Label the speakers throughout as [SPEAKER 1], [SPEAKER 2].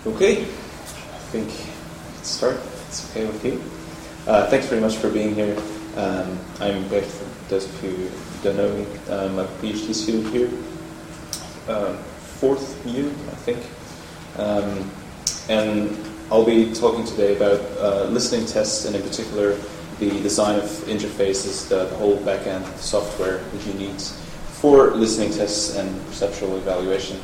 [SPEAKER 1] Okay, I think I can start. It's okay with you. Thanks very much for being here. I'm Brecht, for those of you who don't know me. I'm a PhD student here, fourth year, I think. And I'll be talking today about listening tests, and in particular the design of interfaces, the whole back-end software that you need for listening tests and perceptual evaluation.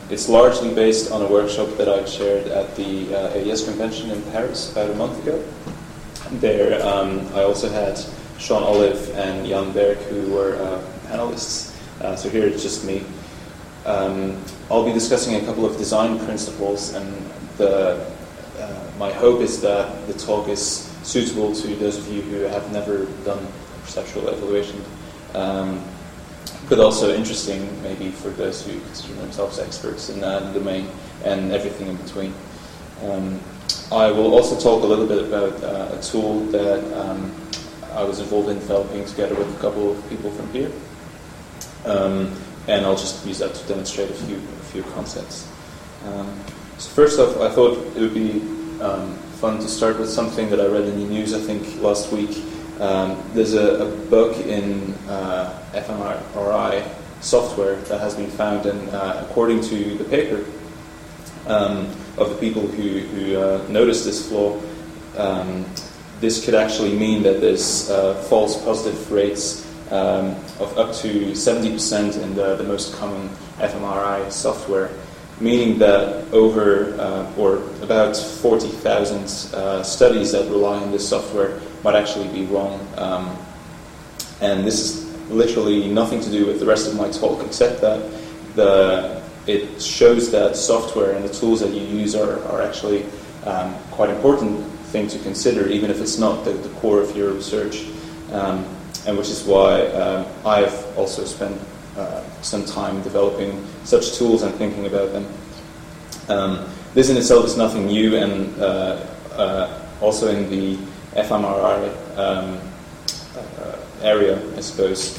[SPEAKER 1] It's largely based on a workshop that I shared at the AES convention in Paris about a month ago. There I also had Sean Olive and Jan Berg, who were panelists. So here it's just me. I'll be discussing a couple of design principles, and my hope is that the talk is suitable to those of you who have never done perceptual evaluation. But also interesting maybe for those who consider themselves experts in the domain and everything in between. I will also talk a little bit about a tool that I was involved in developing together with a couple of people from here. And I'll just use that to demonstrate a few concepts. So first off, I thought it would be fun to start with something that I read in the news, I think, last week. There's a bug in fMRI software that has been found, and according to the paper of the people who noticed this flaw, this could actually mean that there's false positive rates of up to 70% in the most common fMRI software, meaning that over or about 40,000 studies that rely on this software might actually be wrong. And this is literally nothing to do with the rest of my talk, except that it shows that software and the tools that you use are actually quite important thing to consider, even if it's not the core of your research. And which is why I've also spent some time developing such tools and thinking about them. This in itself is nothing new, and also in the fMRI area, I suppose,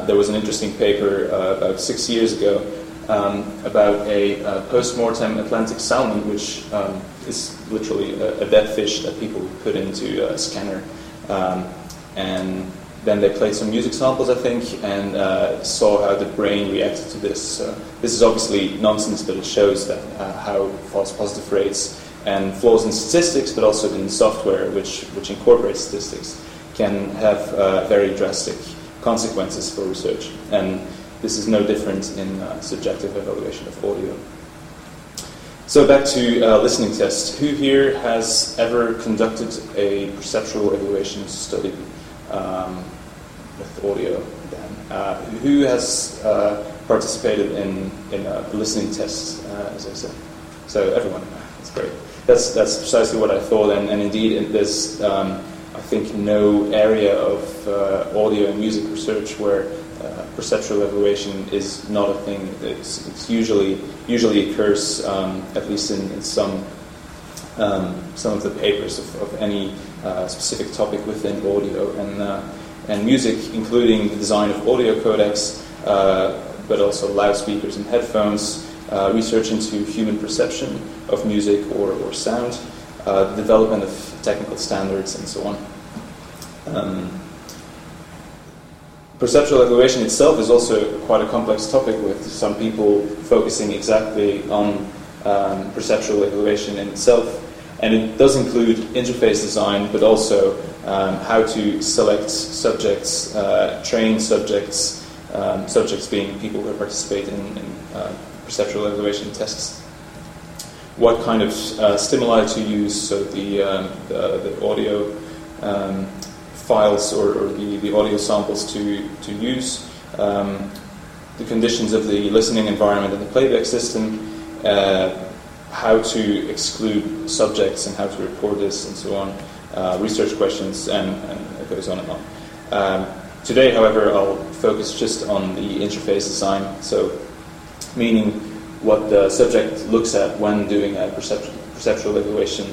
[SPEAKER 1] there was an interesting paper about 6 years ago about a post-mortem Atlantic salmon, which is literally a dead fish that people put into a scanner. And then they played some music samples, I think, and saw how the brain reacted to this. This is obviously nonsense, but it shows that how false positive rates and flaws in statistics, but also in software, which incorporates statistics, can have very drastic consequences for research. And this is no different in subjective evaluation of audio. So back to listening tests. Who here has ever conducted a perceptual evaluation study with audio? Who has participated in a listening test, as I said? So everyone. That's great. That's precisely what I thought, and indeed there's I think no area of audio and music research where perceptual evaluation is not a thing. It's usually occurs at least in some of the papers of any specific topic within audio and music, including the design of audio codecs, but also loudspeakers and headphones, research into human perception of music or sound, the development of technical standards, and so on. Perceptual evaluation itself is also quite a complex topic, with some people focusing exactly on perceptual evaluation in itself. And it does include interface design, but also how to select subjects, train subjects, subjects being people who participate in perceptual evaluation tests. What kind of stimuli to use, so the audio files or the audio samples to use, the conditions of the listening environment and the playback system, how to exclude subjects and how to report this, and so on, research questions, and it goes on and on. Today, however, I'll focus just on the interface design, so meaning what the subject looks at when doing a perceptual evaluation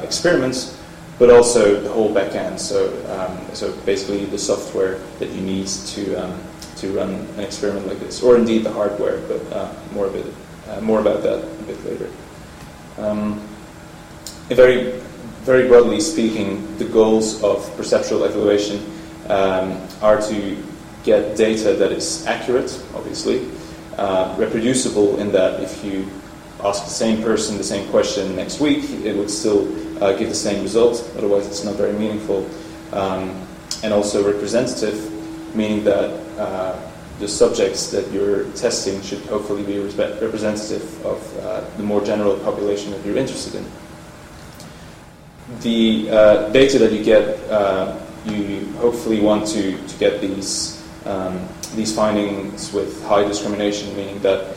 [SPEAKER 1] experiments, but also the whole backend. So basically the software that you need to run an experiment like this, or indeed the hardware, but more about that a bit later. Very, very broadly speaking, the goals of perceptual evaluation are to get data that is accurate, obviously, reproducible in that if you ask the same person the same question next week, it would still give the same result, otherwise it's not very meaningful, and also representative, meaning that the subjects that you're testing should hopefully be representative of the more general population that you're interested in. The data that you get, you hopefully want to get these findings with high discrimination, meaning that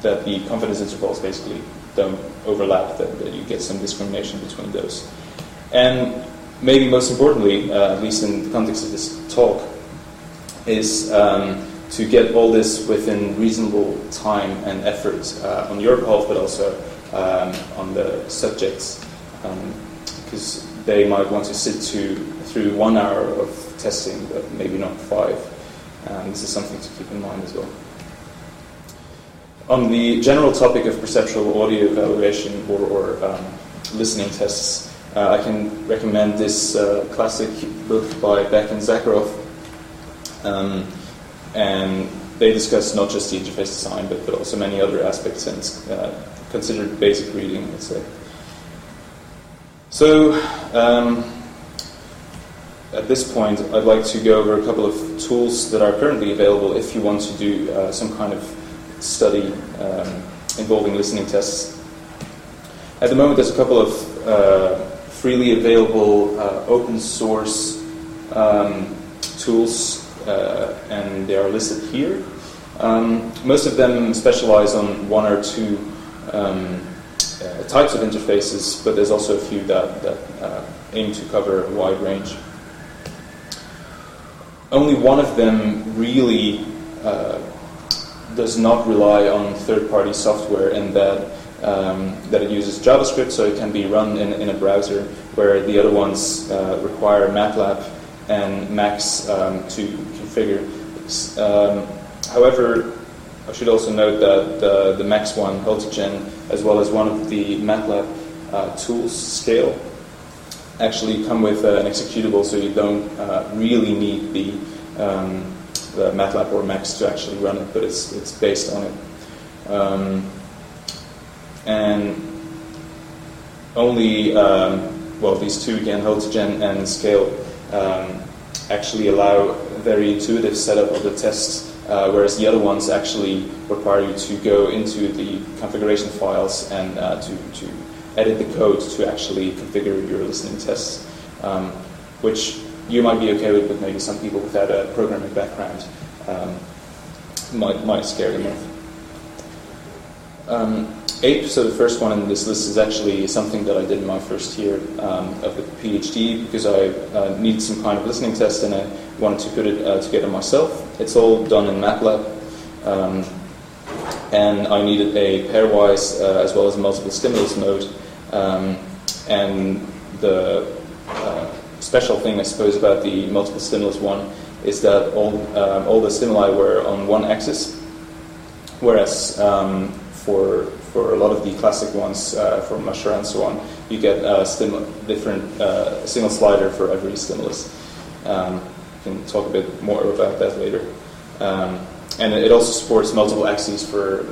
[SPEAKER 1] that the confidence intervals basically don't overlap, that you get some discrimination between those. And maybe most importantly, at least in the context of this talk, is to get all this within reasonable time and effort on your part, but also on the subjects, because they might want to sit through 1 hour of testing, but maybe not 5. This is something to keep in mind as well. On the general topic of perceptual audio evaluation or listening tests, I can recommend this classic book by Beck and Zakharov, and they discuss not just the interface design, but also many other aspects, and it's considered basic reading, let's say. So, at this point, I'd like to go over a couple of tools that are currently available if you want to do some kind of study involving listening tests. At the moment, there's a couple of freely available open source tools, and they are listed here. Most of them specialize on 1 or 2 types of interfaces, but there's also a few that aim to cover a wide range. Only one of them really does not rely on third-party software, in that it uses JavaScript, so it can be run in a browser, where the other ones require MATLAB and Max to configure. However, I should also note that the Max one, Multigen, as well as one of the MATLAB tools, Scale, actually come with an executable, so you don't really need the MATLAB or Max to actually run it, but it's based on it. And only, these two again, Multigen and Scale, actually allow a very intuitive setup of the tests, whereas the other ones actually require you to go into the configuration files and to edit the code to actually configure your listening tests, which you might be okay with, but maybe some people without a programming background might scare them off. APE, so the first one in this list, is actually something that I did in my first year of the PhD, because I needed some kind of listening test and I wanted to put it together myself. It's all done in MATLAB, and I needed a pairwise as well as a multiple stimulus mode. And the special thing, I suppose, about the multiple stimulus one is that all the stimuli were on one axis, whereas for a lot of the classic ones, from Musher and so on, you get different signal slider for every stimulus. I can talk a bit more about that later. And it also supports multiple axes for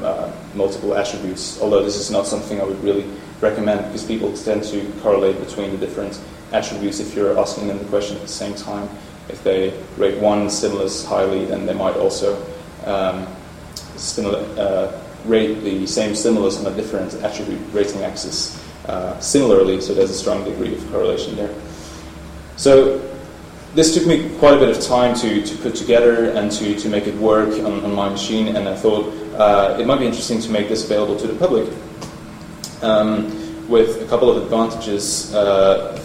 [SPEAKER 1] multiple attributes, although this is not something I would really recommend, because people tend to correlate between the different attributes if you're asking them the question at the same time. If they rate one stimulus highly, then they might also rate the same stimulus on a different attribute rating axis similarly, so there's a strong degree of correlation there. So this took me quite a bit of time to put together and to make it work on my machine, and I thought it might be interesting to make this available to the public, with a couple of advantages,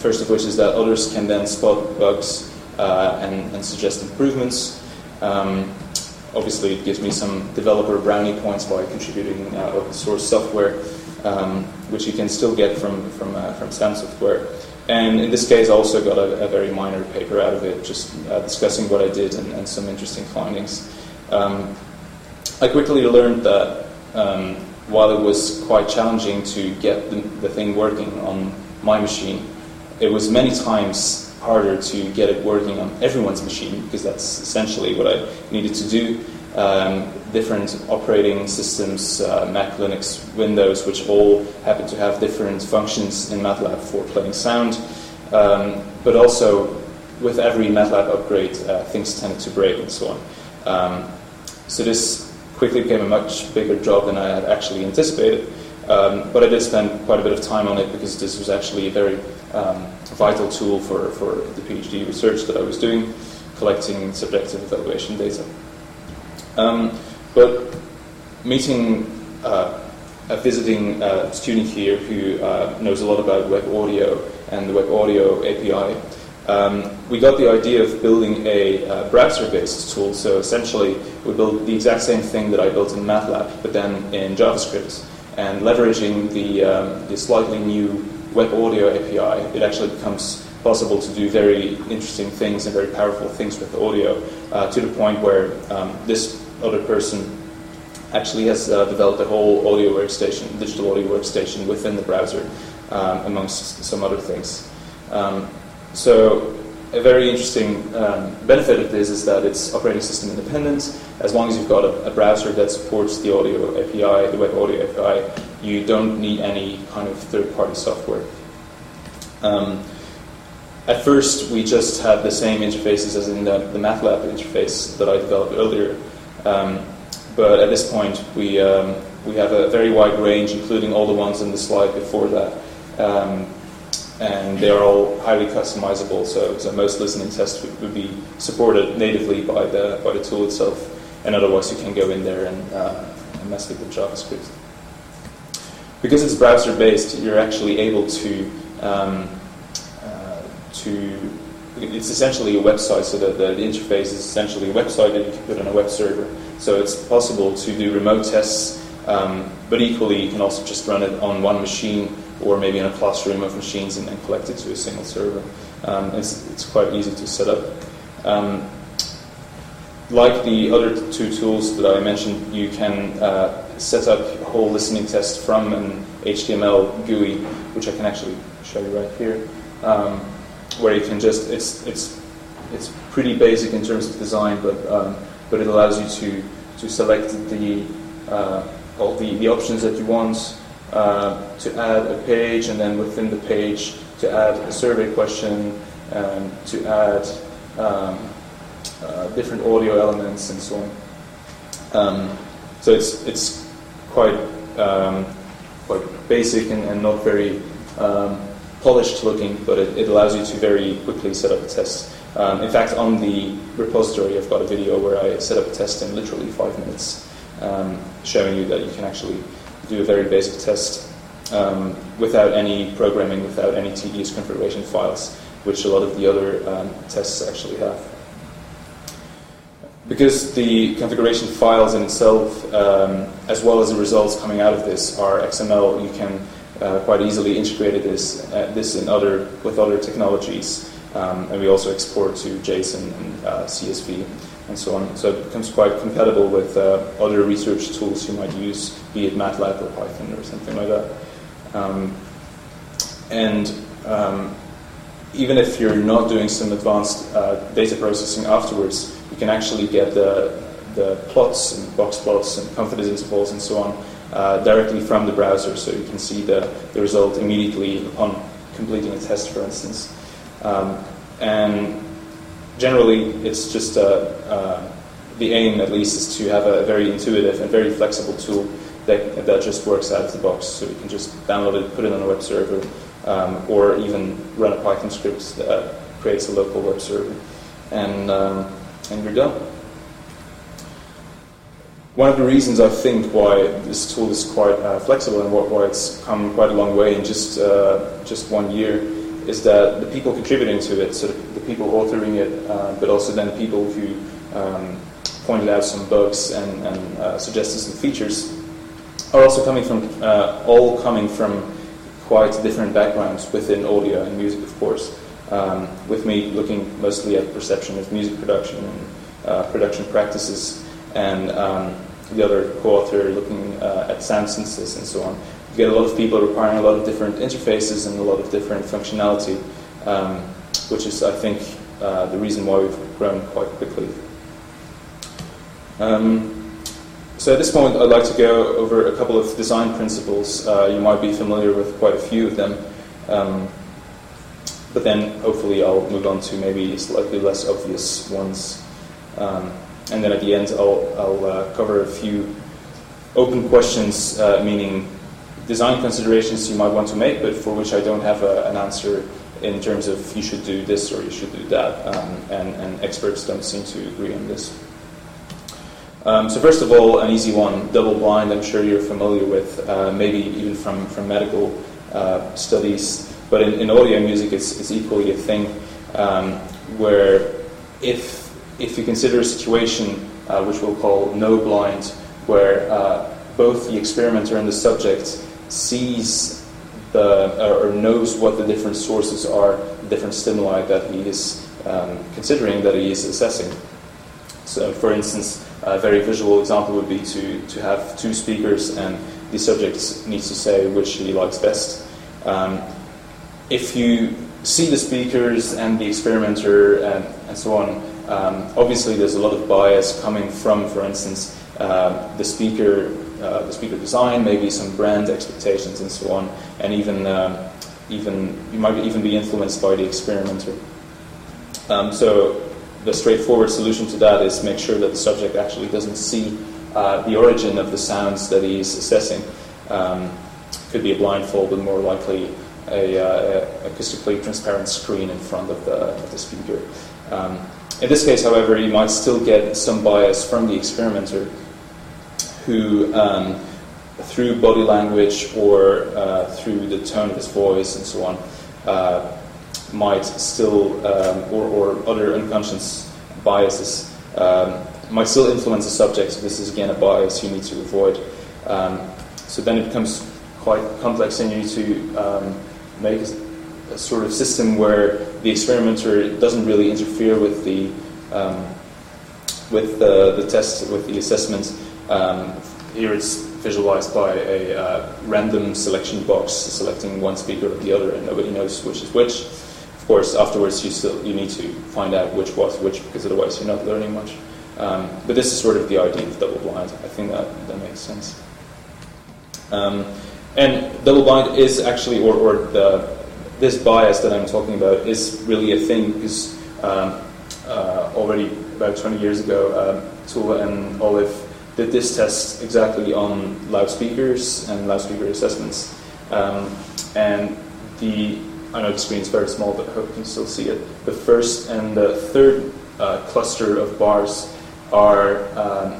[SPEAKER 1] first of which is that others can then spot bugs and suggest improvements. Obviously, it gives me some developer brownie points by contributing open source software, which you can still get from Sound Software. And in this case, I also got a very minor paper out of it, just discussing what I did and some interesting findings. I quickly learned that while it was quite challenging to get the thing working on my machine, it was many times harder to get it working on everyone's machine, because that's essentially what I needed to do. Different operating systems, Mac, Linux, Windows, which all happen to have different functions in MATLAB for playing sound. But also, with every MATLAB upgrade, things tended to break and so on. So this quickly became a much bigger job than I had actually anticipated. But I did spend quite a bit of time on it, because this was actually a very vital tool for the PhD research that I was doing, collecting subjective evaluation data. But meeting a visiting student here who knows a lot about web audio and the web audio API, we got the idea of building a browser-based tool. So essentially, we built the exact same thing that I built in MATLAB, but then in JavaScript. And leveraging the slightly new web audio API, it actually becomes possible to do very interesting things and very powerful things with audio, to the point where this other person actually has developed a whole audio workstation, digital audio workstation within the browser, amongst some other things. So a very interesting benefit of this is that it's operating system independent. As long as you've got a browser that supports the audio API, the web audio API, you don't need any kind of third-party software. At first, we just had the same interfaces as in the MATLAB interface that I developed earlier. But at this point, we have a very wide range, including all the ones in the slide before that. And they are all highly customizable, so most listening tests would be supported natively by the tool itself, and otherwise you can go in there and mess with the JavaScript. Because it's browser-based, you're actually able to it's essentially a website, so that the interface is essentially a website that you can put on a web server. So it's possible to do remote tests, but equally you can also just run it on one machine, or maybe in a classroom of machines, and then collect it to a single server. It's quite easy to set up. Like the other two tools that I mentioned, you can set up a whole listening test from an HTML GUI, which I can actually show you right here, where you can just, it's pretty basic in terms of design, but it allows you to select all the options that you want, to add a page, and then within the page to add a survey question, to add different audio elements and so on. So it's quite basic and not very polished looking, but it allows you to very quickly set up a test. In fact, on the repository, I've got a video where I set up a test in literally 5 minutes, showing you that you can actually do a very basic test without any programming, without any tedious configuration files, which a lot of the other tests actually have. Because the configuration files in itself, as well as the results coming out of this, are XML, you can quite easily integrate this with other technologies, and we also export to JSON and CSV and so on. So it becomes quite compatible with other research tools you might use, be it MATLAB or Python or something like that. Even if you're not doing some advanced data processing afterwards, you can actually get the plots and box plots and confidence intervals and so on directly from the browser, so you can see the result immediately upon completing a test, for instance. And generally, it's just the aim, at least, is to have a very intuitive and very flexible tool that just works out of the box. So you can just download it, put it on a web server, or even run a Python script that creates a local web server, and you're done. One of the reasons I think why this tool is quite flexible and why it's come quite a long way in just 1 year is that the people contributing to it, so the people authoring it, but also then the people who pointed out some bugs and suggested some features, are also all coming from quite different backgrounds within audio and music, of course. With me looking mostly at perception of music production and production practices, and the other co-author looking at sound synthesis and so on. You get a lot of people requiring a lot of different interfaces and a lot of different functionality, which is, I think, the reason why we've grown quite quickly. So at this point, I'd like to go over a couple of design principles. You might be familiar with quite a few of them, but then hopefully I'll move on to maybe slightly less obvious ones. And then at the end, I'll cover a few open questions, meaning design considerations you might want to make, but for which I don't have an answer in terms of you should do this or you should do that, and experts don't seem to agree on this. So first of all, an easy one, double blind, I'm sure you're familiar with, maybe even from medical studies, but in audio music it's equally a thing, where if you consider a situation which we'll call no blind, where both the experimenter and the subject sees or knows what the different sources are, different stimuli that he is considering, that he is assessing. So for instance, a very visual example would be to have two speakers and the subject needs to say which he likes best. If you see the speakers and the experimenter and so on, obviously there's a lot of bias coming from, for instance, the speaker design, maybe some brand expectations and so on, and even you might even be influenced by the experimenter. So the straightforward solution to that is make sure that the subject actually doesn't see the origin of the sounds that he's assessing. Could be a blindfold, but more likely a acoustically transparent screen in front of the speaker. In this case, however, you might still get some bias from the experimenter who, through body language or through the tone of his voice and so on, might still, or other unconscious biases, might still influence the subject. So this is again a bias you need to avoid. So then it becomes quite complex, and you need to make a sort of system where the experimenter doesn't really interfere with the test, with the assessment. Here it's visualized by a random selection box selecting one speaker or the other, and nobody knows which is which. Of course, afterwards you need to find out which was which, because otherwise you're not learning much. But this is sort of the idea of double blind. I think that makes sense. And double blind is actually, this bias that I'm talking about is really a thing, because already about 20 years ago, Tula and Olive did this test exactly on loudspeakers and loudspeaker assessments. And I know the screen is very small, but I hope you can still see it. The first and the third cluster of bars are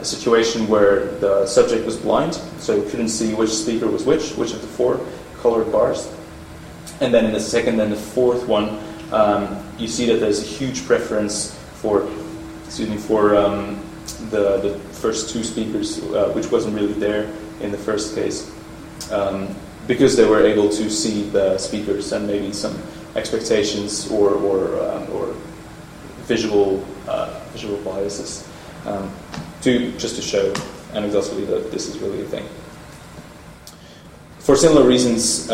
[SPEAKER 1] a situation where the subject was blind, so couldn't see which speaker was which of the four colored bars. And then in the second and the fourth one, you see that there's a huge preference for the first two speakers, which wasn't really there in the first case, because they were able to see the speakers and maybe some expectations or visual biases, just to show anecdotally that this is really a thing. For similar reasons,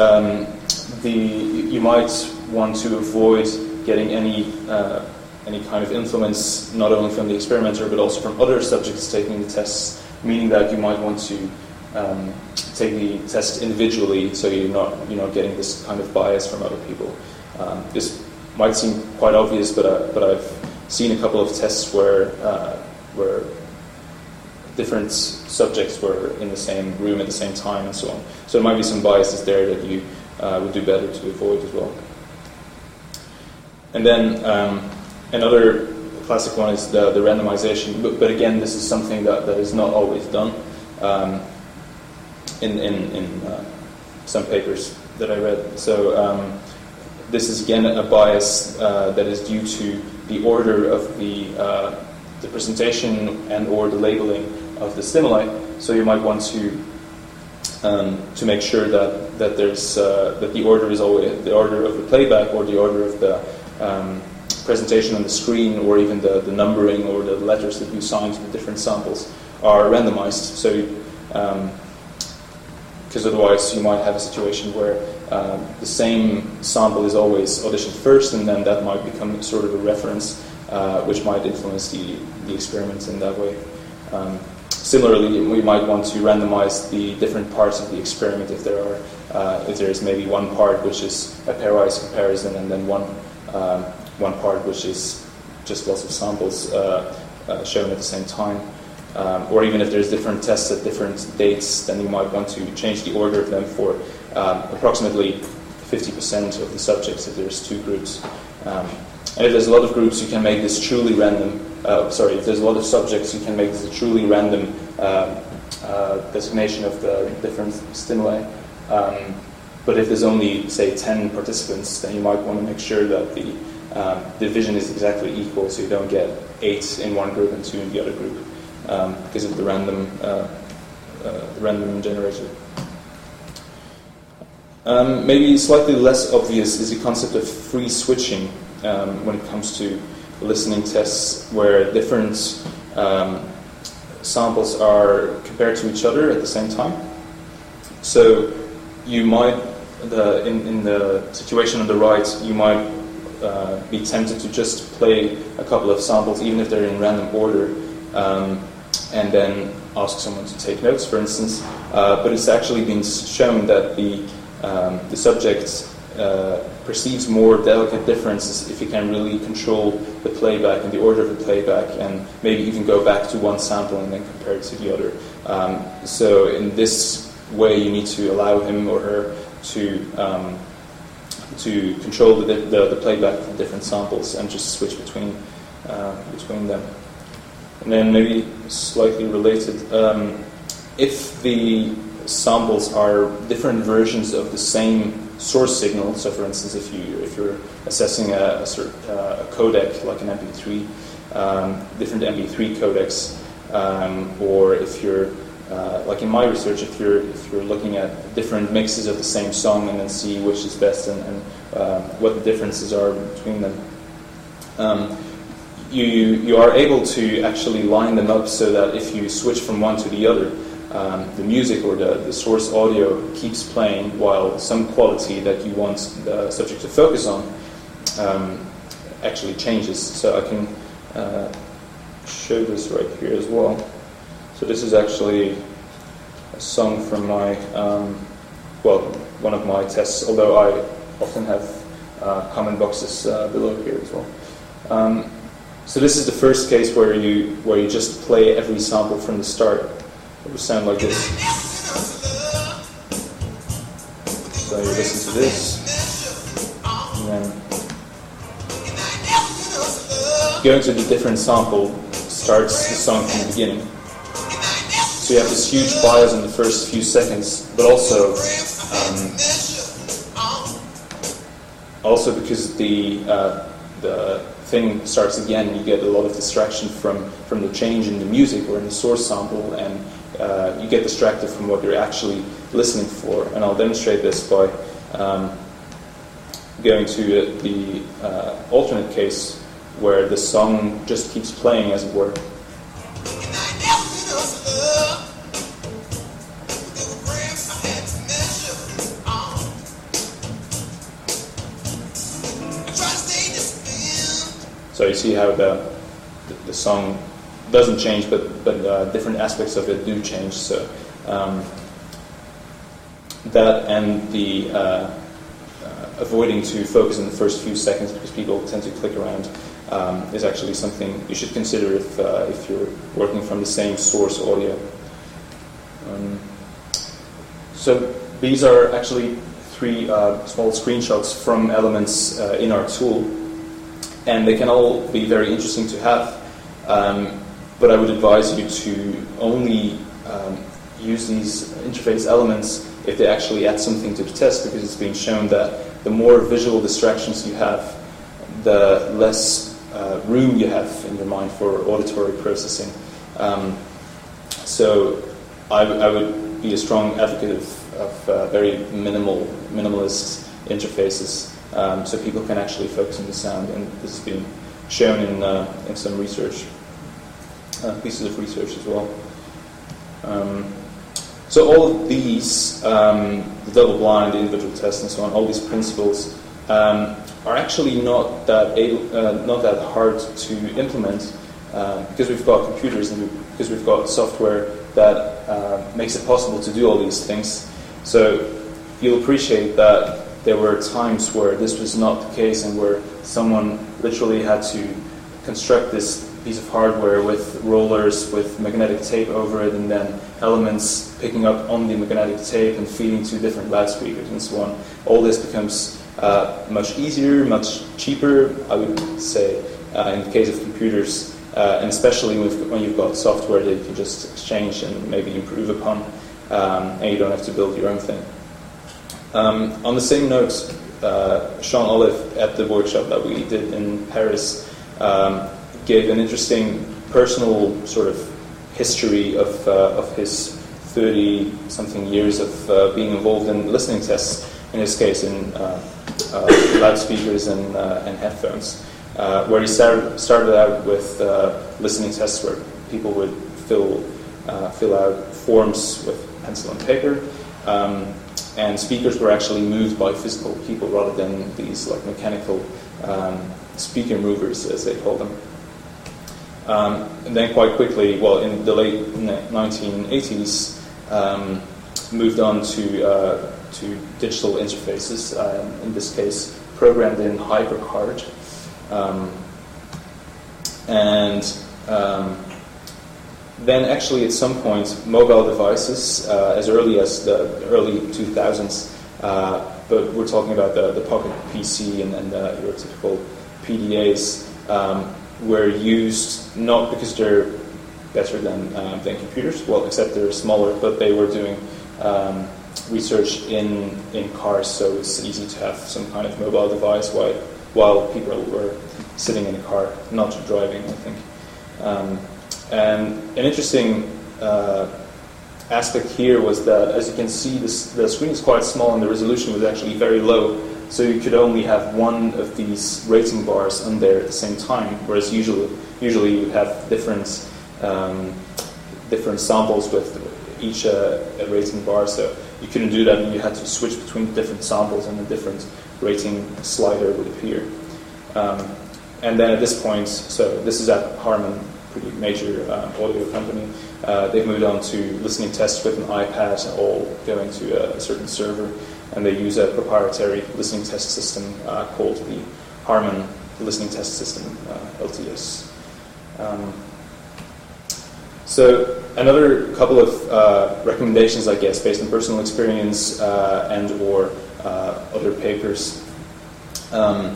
[SPEAKER 1] you might want to avoid getting any kind of influence, not only from the experimenter but also from other subjects taking the tests, meaning that you might want to take the test individually, so you're not getting this kind of bias from other people. This might seem quite obvious, but I've seen a couple of tests where different subjects were in the same room at the same time and so on. So there might be some biases there that you would do better to avoid as well. And then another classic one is the randomization, but again, this is something that is not always done. In some papers that I read. So this is again a bias that is due to the order of the presentation and or the labeling of the stimuli. So you might want to make sure that there's that the order is always the order of the playback or the order of the presentation on the screen, or even the numbering or the letters that you assign to the different samples are randomized. So, because otherwise you might have a situation where the same sample is always auditioned first, and then that might become sort of a reference, which might influence the experiment in that way. Similarly, we might want to randomize the different parts of the experiment if there is maybe one part which is a pairwise comparison, and then one part which is just lots of samples shown at the same time. Or even if there's different tests at different dates, then you might want to change the order of them for approximately 50% of the subjects if there's two groups. And if there's a lot of groups, you can make this truly random. If there's a lot of subjects, you can make this a truly random designation of the different stimuli. But if there's only, say, 10 participants, then you might want to make sure that the division is exactly equal, so you don't get 8 in one group and 2 in the other group, because of the random generator. Maybe slightly less obvious is the concept of free switching when it comes to listening tests, where different samples are compared to each other at the same time. So you might, in the situation on the right, you might be tempted to just play a couple of samples, even if they're in random order, and then ask someone to take notes, for instance. But it's actually been shown that the subject perceives more delicate differences if you can really control the playback and the order of the playback, and maybe even go back to one sample and then compare it to the other. So in this way, you need to allow him or her to control the playback of the different samples and just switch between them. And then maybe slightly related, if the samples are different versions of the same source signal, so for instance, if you're assessing a codec like an MP3, different MP3 codecs, or if you're like in my research, if you're looking at different mixes of the same song and then see which is best and what the differences are between them, you are able to actually line them up so that if you switch from one to the other, the music or the source audio keeps playing while some quality that you want the subject to focus on actually changes. So I can show this right here as well. So this is actually a song from my, one of my tests, although I often have comment boxes below here as well. So this is the first case where you just play every sample from the start. It would sound like this. So you listen to this, and then going to the different sample starts the song from the beginning. So you have this huge bias in the first few seconds, but also because the thing starts again, you get a lot of distraction from the change in the music or in the source sample, and you get distracted from what you're actually listening for. And I'll demonstrate this by going to the alternate case where the song just keeps playing, as it were. So you see how the song doesn't change, but different aspects of it do change. So that and the avoiding to focus in the first few seconds because people tend to click around is actually something you should consider if you're working from the same source audio. So these are actually 3 small screenshots from elements in our tool. And they can all be very interesting to have, but I would advise you to only use these interface elements if they actually add something to the test, because it's been shown that the more visual distractions you have, the less room you have in your mind for auditory processing. So I would be a strong advocate of very minimalist interfaces. So people can actually focus on the sound, and this has been shown in some research, pieces of research as well. So all of these, the double-blind, the individual test, and so on, all these principles are actually not that hard to implement because we've got computers and because we've got software that makes it possible to do all these things. So you'll appreciate that there were times where this was not the case and where someone literally had to construct this piece of hardware with rollers, with magnetic tape over it, and then elements picking up on the magnetic tape and feeding to different loudspeakers and so on. All this becomes much easier, much cheaper, I would say, in the case of computers, and especially when you've got software that you can just exchange and maybe improve upon, and you don't have to build your own thing. On the same note, Sean Olive at the workshop that we did in Paris gave an interesting personal sort of history of his 30-something years of being involved in listening tests, in his case in loudspeakers and headphones, where he started out with listening tests where people would fill out forms with pencil and paper, and speakers were actually moved by physical people rather than these like mechanical speaker movers, as they call them. And then quite quickly, well, in the late 1980s, moved on to digital interfaces, in this case programmed in HyperCard. Then actually at some point mobile devices, as early as the early 2000s, but we're talking about the Pocket PC and your typical PDAs, were used not because they're better than computers, well, except they're smaller, but they were doing research in cars, so it's easy to have some kind of mobile device while people were sitting in a car, not driving, I think. And an interesting aspect here was that, as you can see, the screen is quite small and the resolution was actually very low, so you could only have one of these rating bars on there at the same time, whereas usually you would have different samples with each a rating bar, so you couldn't do that, and you had to switch between different samples and a different rating slider would appear. And then at this point, so this is at Harman, pretty major audio company, they've moved on to listening tests with an iPad, all going to a certain server, and they use a proprietary listening test system called the Harman Listening Test System, LTS. So another couple of recommendations, I guess, based on personal experience and or other papers that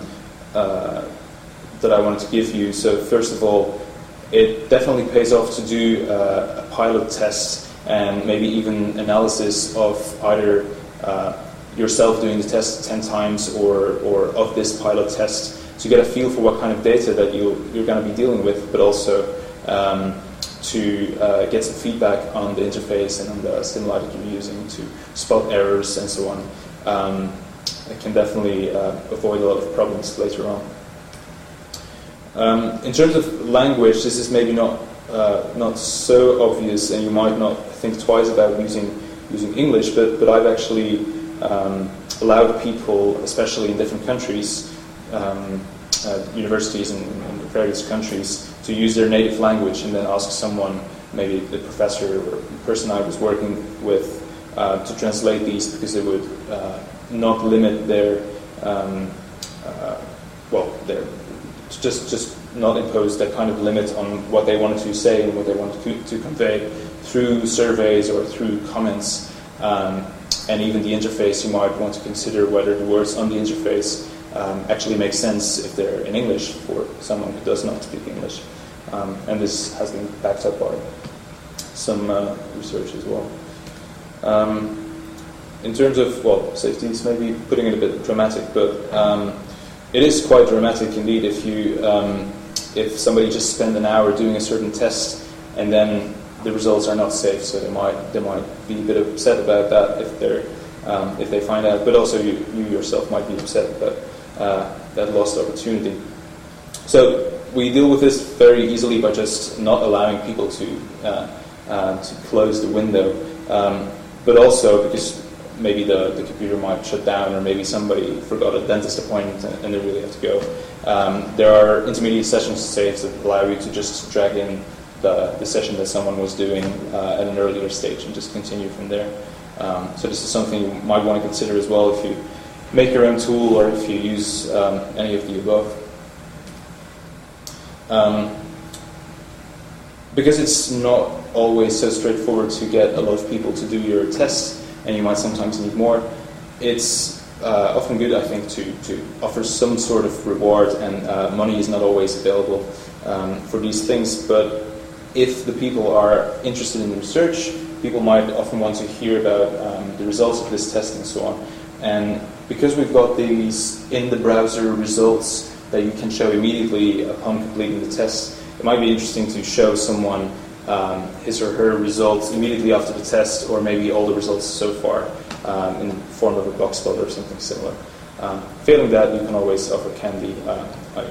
[SPEAKER 1] I wanted to give you. So first of all, it definitely pays off to do a pilot test and maybe even analysis of either yourself doing the test 10 times or of this pilot test to get a feel for what kind of data that you're going to be dealing with, but also to get some feedback on the interface and on the stimuli that you're using to spot errors and so on. It can definitely avoid a lot of problems later on. In terms of language, this is maybe not so obvious, and you might not think twice about using English, but I've actually allowed people, especially in different countries, universities in various countries, to use their native language and then ask someone, maybe the professor or the person I was working with, to translate these, because it would not limit their just not impose that kind of limit on what they wanted to say and what they wanted to convey through surveys or through comments, and even the interface. You might want to consider whether the words on the interface actually make sense if they're in English for someone who does not speak English, and this has been backed up by some research as well. In terms of, well, safety is maybe putting it a bit dramatic, but it is quite dramatic indeed if somebody just spend an hour doing a certain test and then the results are not safe, so they might be a bit upset about that if they find out, but also you yourself might be upset about that lost opportunity. So we deal with this very easily by just not allowing people to to close the window, but also because maybe the computer might shut down, or maybe somebody forgot a dentist appointment and they really have to go. There are intermediate session saves that allow you to just drag in the session that someone was doing at an earlier stage and just continue from there. So this is something you might want to consider as well if you make your own tool or if you use any of the above. Because it's not always so straightforward to get a lot of people to do your tests, and you might sometimes need more, it's often good, I think, to offer some sort of reward, and money is not always available for these things, but if the people are interested in the research, people might often want to hear about the results of this test and so on. And because we've got these in the browser results that you can show immediately upon completing the test, it might be interesting to show someone his or her results immediately after the test, or maybe all the results so far in the form of a box plot or something similar. Failing that, you can always offer candy. I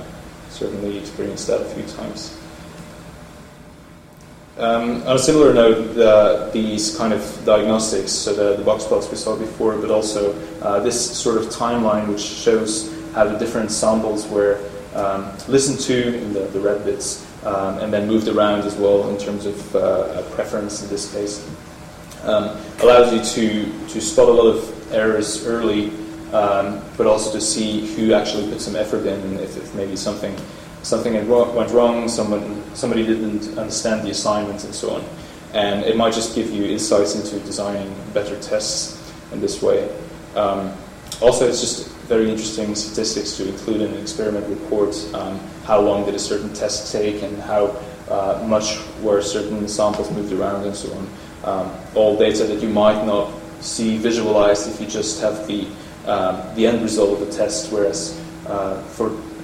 [SPEAKER 1] certainly experienced that a few times. On a similar note, these kind of diagnostics, so the box plots we saw before, but also this sort of timeline which shows how the different samples were listened to in the red bits, and then moved around as well in terms of preference in this case, allows you to spot a lot of errors early, but also to see who actually put some effort in, and if maybe something went wrong, somebody didn't understand the assignment and so on. And it might just give you insights into designing better tests in this way. Also, it's just very interesting statistics to include in an experiment report. How long did a certain test take, and how much were certain samples moved around and so on. All data that you might not see visualized if you just have the end result of the test, whereas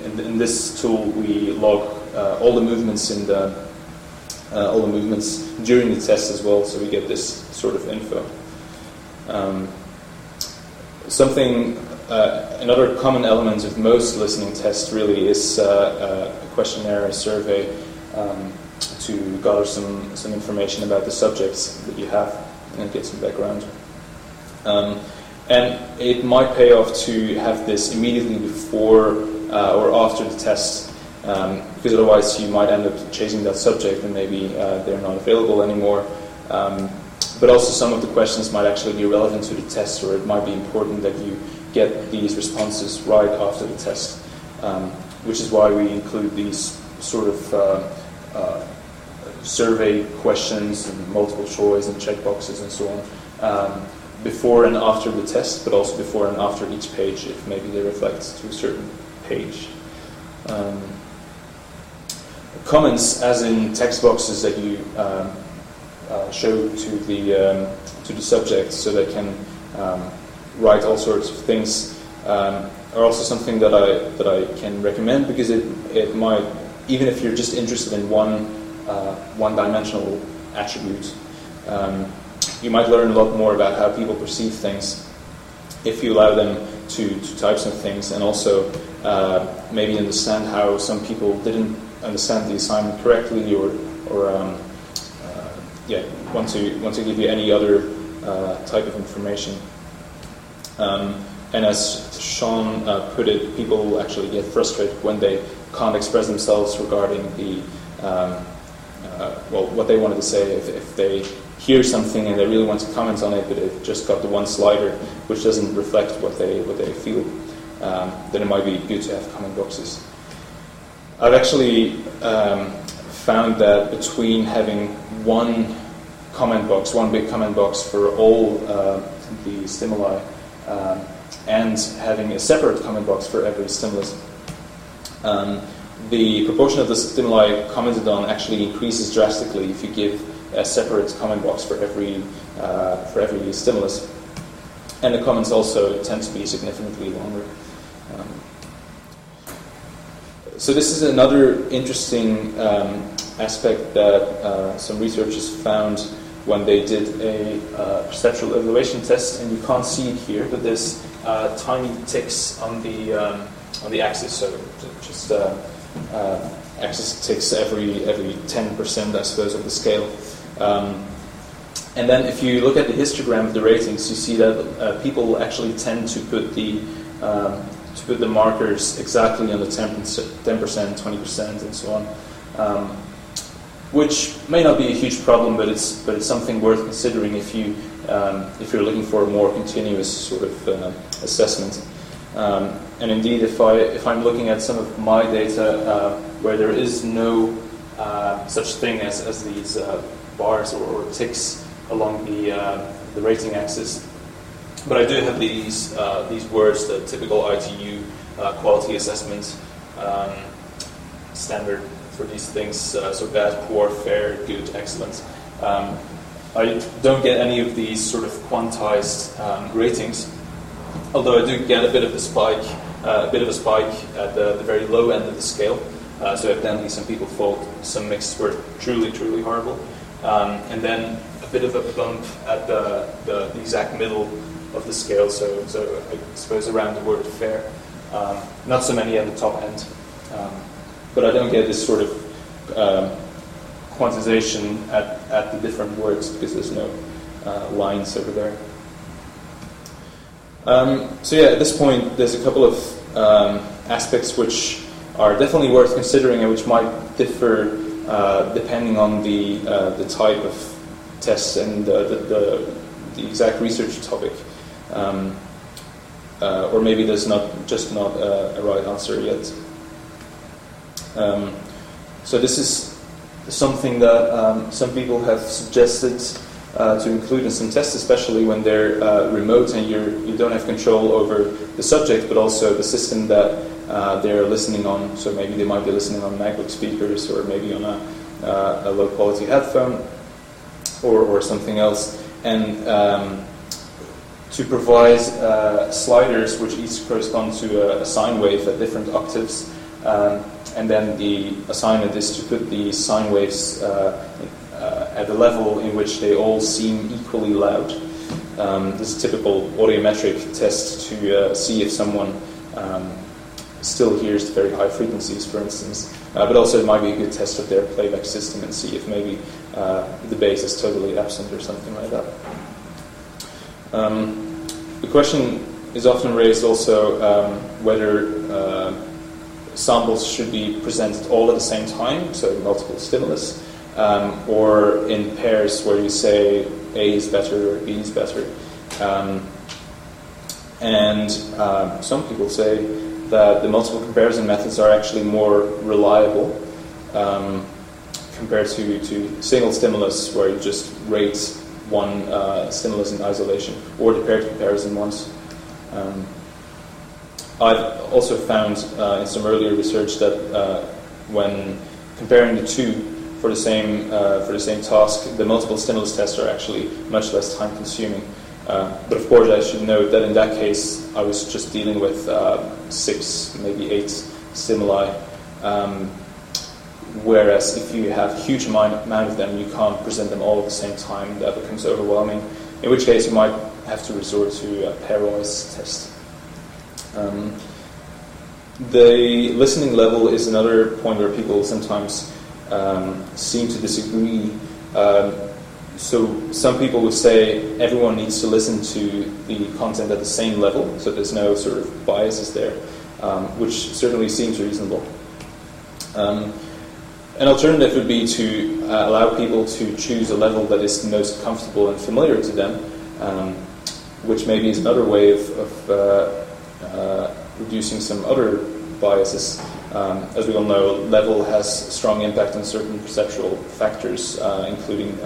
[SPEAKER 1] in this tool, we log all the movements during the test as well, so we get this sort of info. Another common element of most listening tests really is a questionnaire, a survey, to gather some information about the subjects that you have and get some background. And it might pay off to have this immediately before or after the test, because otherwise you might end up chasing that subject and maybe they're not available anymore. But also some of the questions might actually be relevant to the test, or it might be important that you get these responses right after the test, which is why we include these sort of survey questions and multiple choice and checkboxes and so on, before and after the test, but also before and after each page if maybe they reflect to a certain page. Comments, as in text boxes that you show to the subject so they can write all sorts of things, are also something that I can recommend, because it might, even if you're just interested in one-dimensional attribute, you might learn a lot more about how people perceive things if you allow them to type some things, and also maybe understand how some people didn't understand the assignment correctly, or want to give you any other type of information. And as Sean put it, people actually get frustrated when they can't express themselves regarding the what they wanted to say. If they hear something and they really want to comment on it, but they've just got the one slider which doesn't reflect what they feel, then it might be good to have comment boxes. I've actually found that between having one big comment box for all the stimuli, and having a separate comment box for every stimulus, the proportion of the stimuli commented on actually increases drastically if you give a separate comment box for every stimulus, and the comments also tend to be significantly longer. So this is another interesting aspect that some researchers found when they did a perceptual evaluation test, and you can't see it here, but there's tiny ticks on the axis, so just axis ticks every 10%, I suppose, of the scale. And then if you look at the histogram of the ratings, you see that people actually tend to put the markers exactly on the 10%, 20%, and so on, which may not be a huge problem, but it's something worth considering if you're looking for a more continuous sort of assessment. And indeed, if I'm looking at some of my data where there is no such thing as these bars or ticks along the rating axis, but I do have these words, the typical ITU quality assessment standard for these things, so bad, poor, fair, good, excellent. I don't get any of these sort of quantized ratings, although I do get a bit of a spike at the very low end of the scale. So evidently some people thought some mixes were truly, truly horrible. And then a bit of a bump at the exact middle of the scale, so I suppose around the word fair. Not so many at the top end. But I don't get this sort of quantization at the different words because there's no lines over there. So yeah, at this point, there's a couple of aspects which are definitely worth considering and which might differ depending on the type of tests and the exact research topic. Or maybe there's not a right answer yet. So this is something that some people have suggested to include in some tests, especially when they're remote and you don't have control over the subject, but also the system that they're listening on. So maybe they might be listening on MacBook speakers, or maybe on a low-quality headphone, or something else. And to provide sliders which each correspond to a sine wave at different octaves. And then the assignment is to put the sine waves at a level in which they all seem equally loud. This is a typical audiometric test to see if someone still hears the very high frequencies, for instance. But also it might be a good test of their playback system and see if maybe the bass is totally absent or something like that. The question is often raised also whether samples should be presented all at the same time, so multiple stimulus, or in pairs where you say A is better or B is better. And some people say that the multiple comparison methods are actually more reliable compared to single stimulus, where you just rate one stimulus in isolation, or the paired comparison ones. I've also found in some earlier research that when comparing the two for the same task, the multiple stimulus tests are actually much less time consuming. But of course, I should note that in that case, I was just dealing with 6, maybe 8 stimuli. Whereas if you have a huge amount of them, you can't present them all at the same time. That becomes overwhelming. In which case, you might have to resort to a pairwise test. The listening level is another point where people sometimes seem to disagree. So some people would say everyone needs to listen to the content at the same level, so there's no sort of biases there, which certainly seems reasonable. An alternative would be to allow people to choose a level that is most comfortable and familiar to them, which maybe is another way of reducing some other biases. As we all know, level has strong impact on certain perceptual factors, including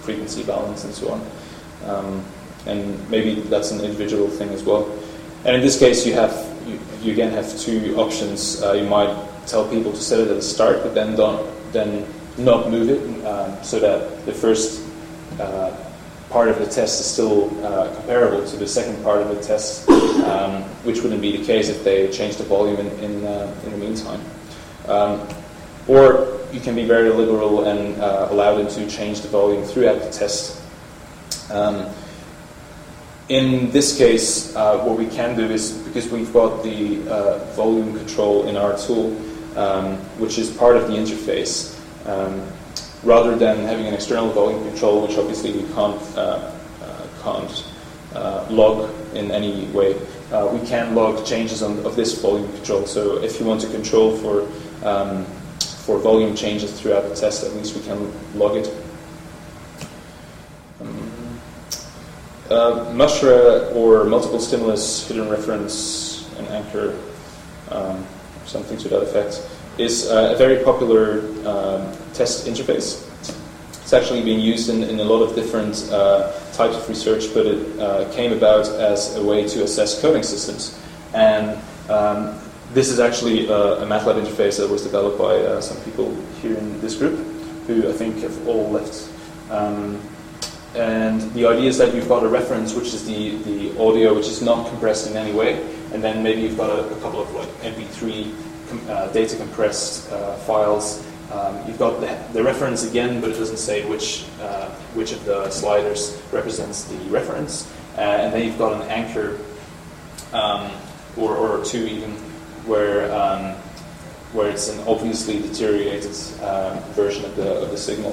[SPEAKER 1] frequency balance and so on. And maybe that's an individual thing as well. And in this case, you again have two options. You might tell people to set it at the start, but then not move it, so that the first part of the test is still comparable to the second part of the test, which wouldn't be the case if they change the volume in the meantime. Or you can be very liberal and allow them to change the volume throughout the test. In this case, what we can do is, because we've got the volume control in our tool, which is part of the interface, rather than having an external volume control, which obviously we can't log in any way. We can log changes of this volume control. So if you want to control for volume changes throughout the test, at least we can log it. Mushra, or multiple stimulus, hidden reference, and anchor, something to that effect, is a very popular test interface. It's actually being used in a lot of different types of research, but it came about as a way to assess coding systems. And this is actually a MATLAB interface that was developed by some people here in this group, who I think have all left. And the idea is that you've got a reference, which is the audio, which is not compressed in any way, and then maybe you've got a couple of like MP3 data compressed files. You've got the reference again, but it doesn't say which of the sliders represents the reference, and then you've got an anchor, or two even, where it's an obviously deteriorated version of the signal.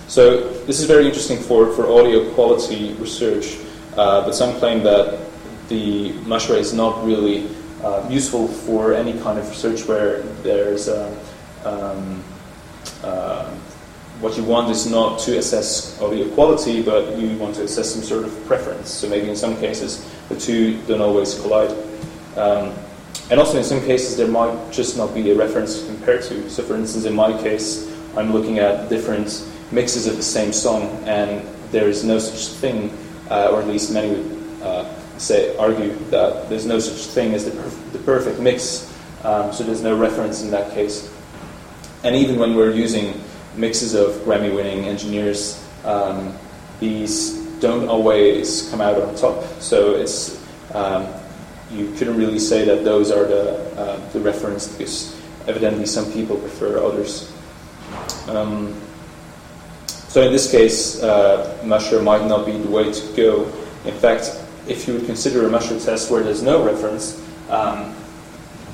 [SPEAKER 1] So this is very interesting for audio quality research, but some claim that the Mushra is not really useful for any kind of research where there's what you want is not to assess audio quality, but you want to assess some sort of preference. So maybe in some cases the two don't always collide. And also in some cases there might just not be a reference to compare to. So for instance, in my case, I'm looking at different mixes of the same song, and there is no such thing, or at least many would argue that there's no such thing as the perfect mix, so there's no reference in that case. And even when we're using mixes of Grammy-winning engineers, these don't always come out on top, so it's you couldn't really say that those are the reference, because evidently some people prefer others. So in this case, Mushra might not be the way to go. In fact, if you would consider a Mushra test where there's no reference,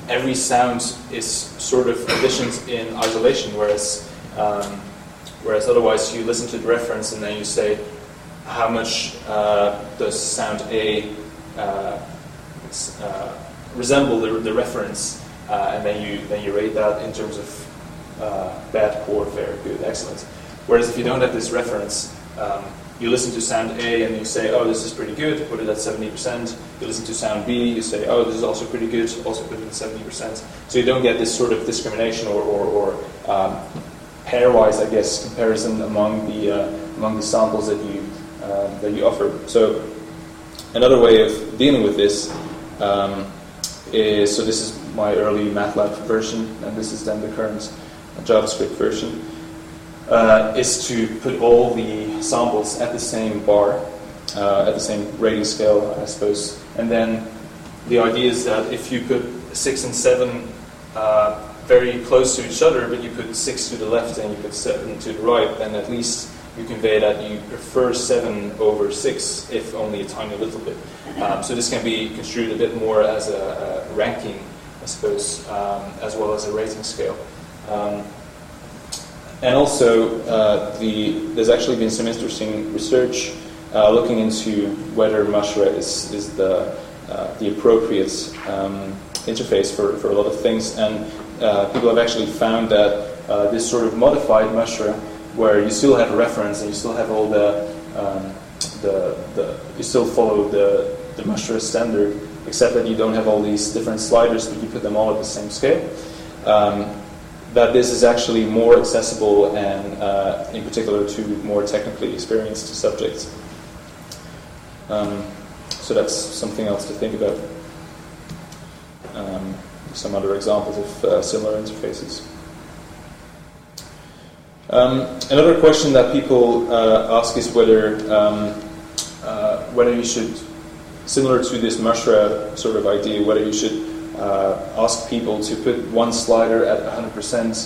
[SPEAKER 1] every sound is sort of conditioned in isolation, whereas otherwise you listen to the reference and then you say, how much does sound A resemble the reference, and then you rate that in terms of bad, poor, fair, good, excellent. Whereas if you don't have this reference, you listen to sound A and you say, oh, this is pretty good, put it at 70%. You listen to sound B, you say, oh, this is also pretty good, also put it at 70%. So you don't get this sort of discrimination or pairwise, I guess, comparison among the samples that you offer. So another way of dealing with this is, so this is my early MATLAB version, and this is then the current JavaScript version. Is to put all the samples at the same bar, at the same rating scale, I suppose. And then the idea is that if you put 6 and 7 very close to each other, but you put 6 to the left and you put 7 to the right, then at least you convey that you prefer 7 over 6, if only a tiny little bit. So this can be construed a bit more as a ranking, I suppose, as well as a rating scale. And also, there's actually been some interesting research looking into whether Mushra is the appropriate interface for a lot of things. And people have actually found that this sort of modified Mushra, where you still have a reference and you still have all you still follow the Mushra standard, except that you don't have all these different sliders, but you put them all at the same scale. That this is actually more accessible and, in particular, to more technically experienced subjects. So that's something else to think about. Some other examples of similar interfaces. Another question that people ask is whether you should, similar to this Mushra sort of idea, whether you should ask people to put one slider at 100%,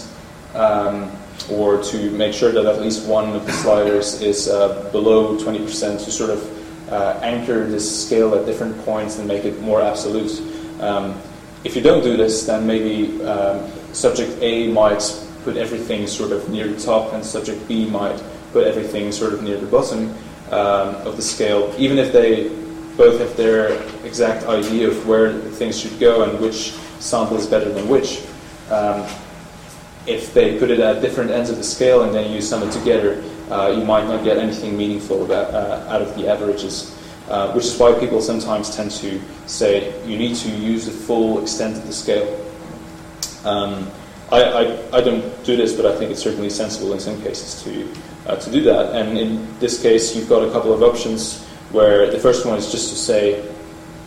[SPEAKER 1] or to make sure that at least one of the sliders is below 20%, to sort of anchor this scale at different points and make it more absolute. If you don't do this, then maybe subject A might put everything sort of near the top, and subject B might put everything sort of near the bottom of the scale, even if they both have their exact idea of where things should go and which sample is better than which. If they put it at different ends of the scale and then you sum it together, you might not get anything meaningful out of the averages. Which is why people sometimes tend to say you need to use the full extent of the scale. I don't do this, but I think it's certainly sensible in some cases to do that. And in this case, you've got a couple of options where the first one is just to say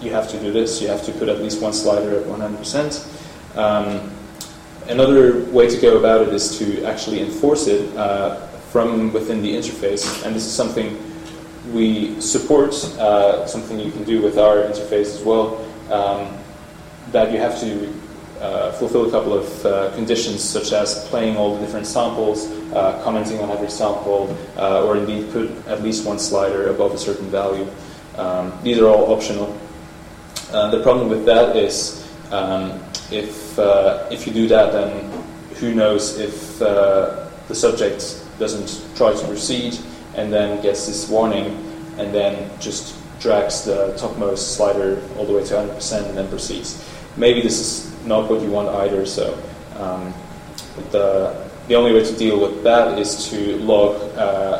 [SPEAKER 1] you have to do this, you have to put at least one slider at 100%. Another way to go about it is to actually enforce it from within the interface, and this is something we support, something you can do with our interface as well, that you have to fulfill a couple of conditions, such as playing all the different samples, commenting on every sample, or indeed put at least one slider above a certain value. These are all optional. The problem with that is if you do that, then who knows if the subject doesn't try to proceed and then gets this warning and then just drags the topmost slider all the way to 100% and then proceeds. Maybe this is not what you want either, so the only way to deal with that is to log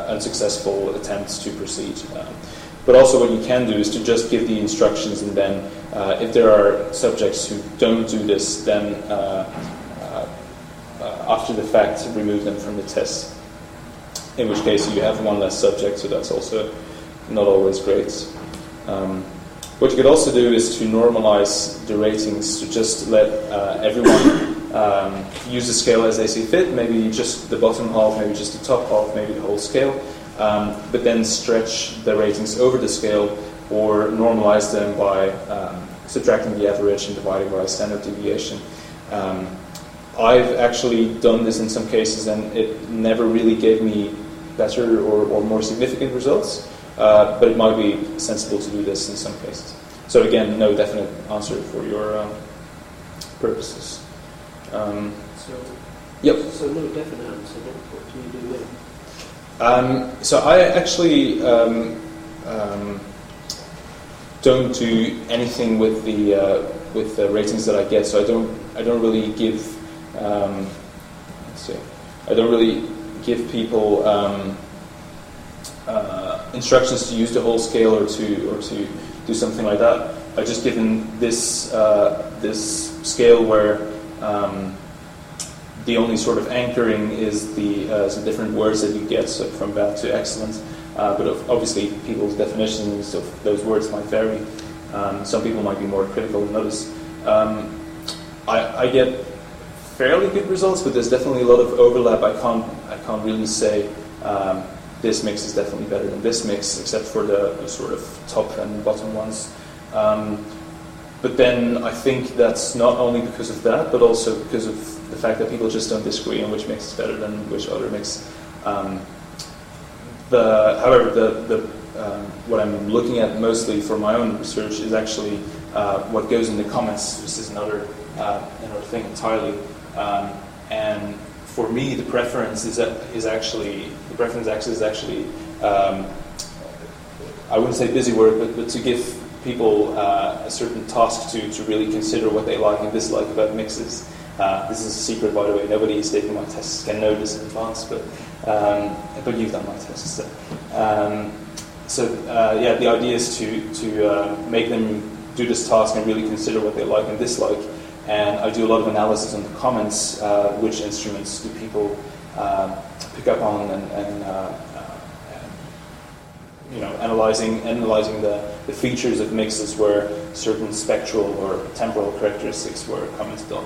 [SPEAKER 1] unsuccessful attempts to proceed. But also what you can do is to just give the instructions, and then if there are subjects who don't do this, then after the fact remove them from the test. In which case you have one less subject, so that's also not always great. What you could also do is to normalize the ratings, to just let everyone use the scale as they see fit, maybe just the bottom half, maybe just the top half, maybe the whole scale, but then stretch the ratings over the scale or normalize them by subtracting the average and dividing by standard deviation. I've actually done this in some cases, and it never really gave me better or more significant results, but it might be sensible to do this in some cases. So again, no definite answer for your purposes. Yep.
[SPEAKER 2] So no definite answer. What do you do then?
[SPEAKER 1] So I actually don't do anything with the ratings that I get. So I don't really give. I don't really give people instructions to use the whole scale or to do something like that. I just give them this scale where the only sort of anchoring is the some different words that you get, so from bad to excellent. But obviously, people's definitions of those words might vary. Some people might be more critical than others. I get fairly good results, but there's definitely a lot of overlap. I can't really say this mix is definitely better than this mix, except for the sort of top and bottom ones. But then I think that's not only because of that, but also because of the fact that people just don't disagree on which mix is better than which other mix. However, what I'm looking at mostly for my own research is actually what goes in the comments. This is another thing entirely. And for me, the preference is actually I wouldn't say busy work, but to give people a certain task to really consider what they like and dislike about mixes. This is a secret, by the way. Nobody who's taking my tests can know this in advance, but you've done my tests. The idea is to make them do this task and really consider what they like and dislike. And I do a lot of analysis on the comments, which instruments do people pick up on, and analyzing the features of mixes where certain spectral or temporal characteristics were commented on.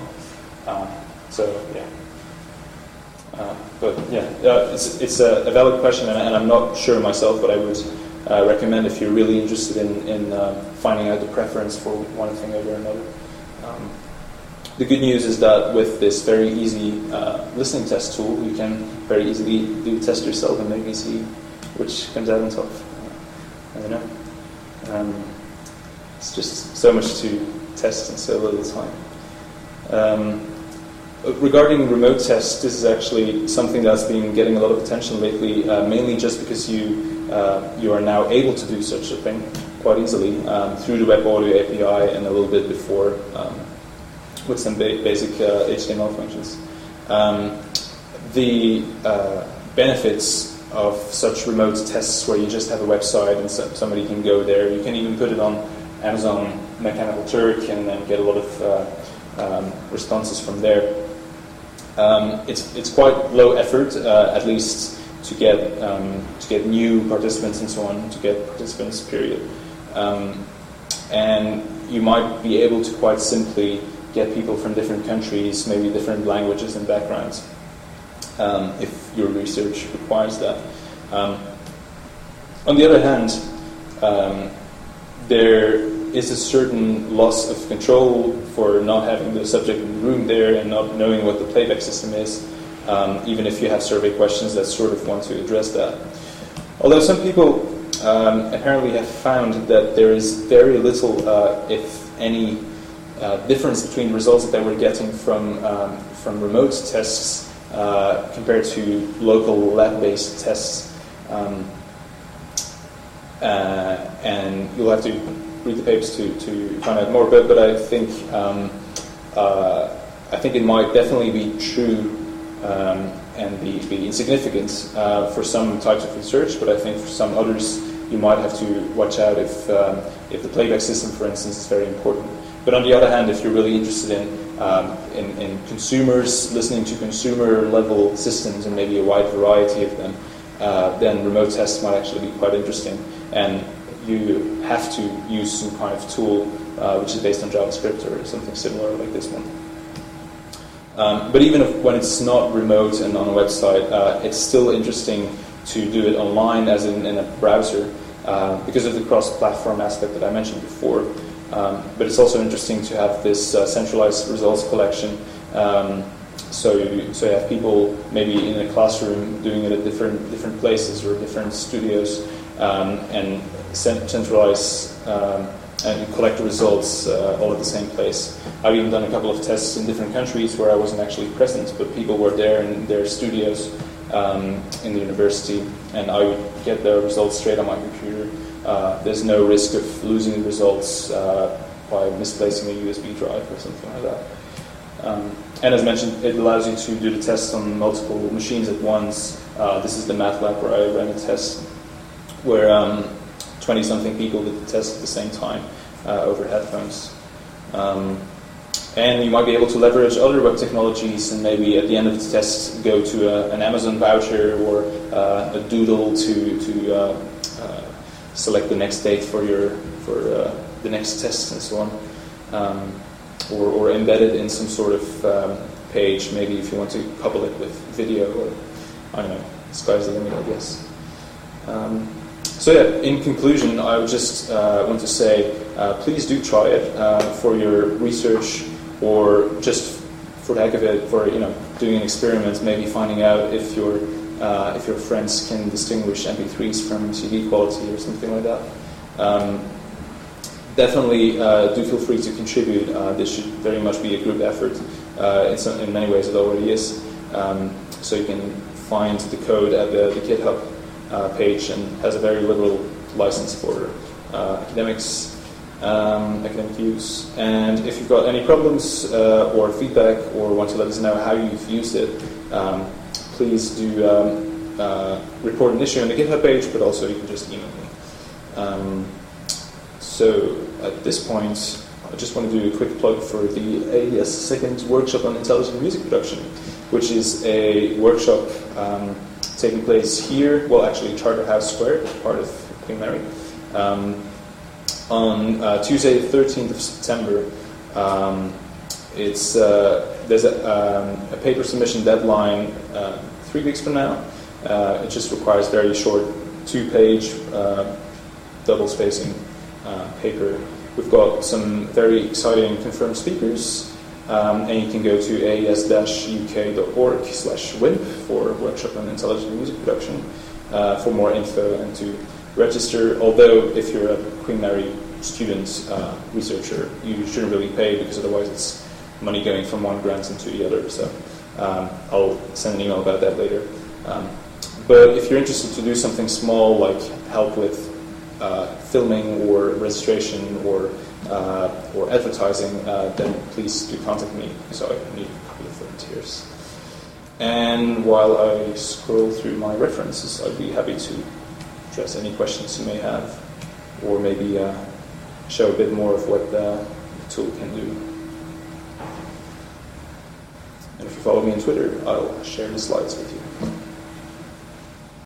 [SPEAKER 1] It's a valid question, and I'm not sure myself, but I would recommend if you're really interested in finding out the preference for one thing over another. The good news is that with this very easy listening test tool, you can very easily do the test yourself and maybe see which comes out on top. I don't know. It's just so much to test in so little time. regarding remote tests, this is actually something that's been getting a lot of attention lately, mainly just because you are now able to do such a thing quite easily through the Web Audio API and a little bit before with some basic HTML functions. The benefits of such remote tests where you just have a website and somebody can go there, you can even put it on Amazon Mechanical Turk and then get a lot of responses from there. It's quite low effort, at least to get new participants and so on, to get participants, period. And you might be able to quite simply get people from different countries, maybe different languages and backgrounds, if your research requires that. On the other hand, there is a certain loss of control for not having the subject in the room there and not knowing what the playback system is, even if you have survey questions that sort of want to address that. Although some people apparently have found that there is very little, if any, difference between the results that they were getting from remote tests compared to local lab-based tests. And you'll have to read the papers to find out more. But I think it might definitely be true and be insignificant for some types of research. But I think for some others, you might have to watch out if the playback system, for instance, is very important. But on the other hand, if you're really interested in consumers, listening to consumer-level systems and maybe a wide variety of them, then remote tests might actually be quite interesting. And you have to use some kind of tool which is based on JavaScript or something similar like this one. But even when it's not remote and on a website, it's still interesting to do it online, as in a browser, because of the cross-platform aspect that I mentioned before. But it's also interesting to have this centralized results collection. So you have people maybe in a classroom doing it at different places or different studios, and centralize and collect the results all at the same place. I've even done a couple of tests in different countries where I wasn't actually present, but people were there in their studios in the university, and I would get the results straight on my computer. There's no risk of losing the results by misplacing a USB drive or something like that. And as mentioned, it allows you to do the tests on multiple machines at once. This is the math lab where I ran a test where 20-something people did the test at the same time over headphones. And you might be able to leverage other web technologies and maybe at the end of the test go to an Amazon voucher or a Doodle to select the next date for the next test and so on. Or embed it in some sort of page, maybe if you want to couple it with video, or I don't know, sky's the limit, I guess. So yeah, in conclusion, I would just want to say, please do try it for your research, or just for the heck of it, for doing an experiment, maybe finding out if your friends can distinguish MP3s from CD quality or something like that. Definitely do feel free to contribute. This should very much be a group effort. In many ways it already is. So you can find the code at the GitHub page, and has a very liberal license for academics, academic use. And if you've got any problems or feedback, or want to let us know how you've used it, please do report an issue on the GitHub page, but also you can just email me. So at this point, I just want to do a quick plug for the AES second workshop on intelligent music production, which is a workshop taking place here, well actually Charterhouse Square, part of Queen Mary, on Tuesday the 13th of September. There's a paper submission deadline 3 weeks from now. It just requires very short 2-page double spacing paper. We've got some very exciting confirmed speakers, and you can go to aes-uk.org/WIMP for workshop on intelligent music production for more info and to register. Although if you're a Queen Mary student researcher, you shouldn't really pay, because otherwise it's money going from one grant into the other. So I'll send an email about that later. But if you're interested to do something small, like help with filming or registration or advertising, then please do contact me. So I need a couple of volunteers. And while I scroll through my references, I'd be happy to address any questions you may have, or maybe show a bit more of what the tool can do. And if you follow me on Twitter, I'll share the slides with you.